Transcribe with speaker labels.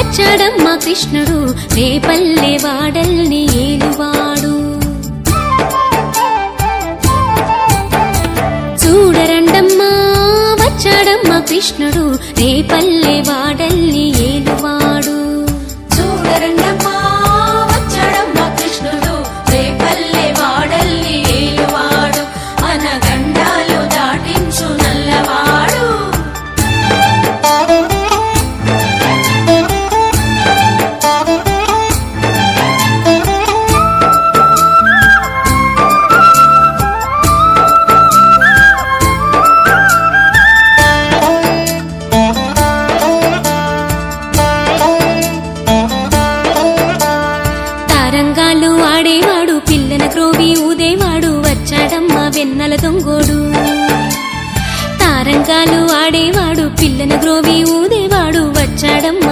Speaker 1: వచ్చాడమ్మ కృష్ణుడు రేపల్లె వాడల్ని ఏలువాడు. చూడరండమ్మా వచ్చాడమ్మ కృష్ణుడు రేపల్లె వాడల్ని ఏలువాడు. చూడరండమ్మా వచ్చాడమ్మ కృష్ణుడు రేపల్లె వాడల్ని ఏలువాడు. అనగండాలు దాటించు నల్లవాడు. తారంగాలు ఆడేవాడు పిల్లన క్రోవి ఊదేవాడు వచ్చాడమ్మ వెన్నెల దొంగోడు. తారంగాలు ఆడేవాడు పిల్లన గ్రోవి ఊదేవాడు వచ్చాడమ్మ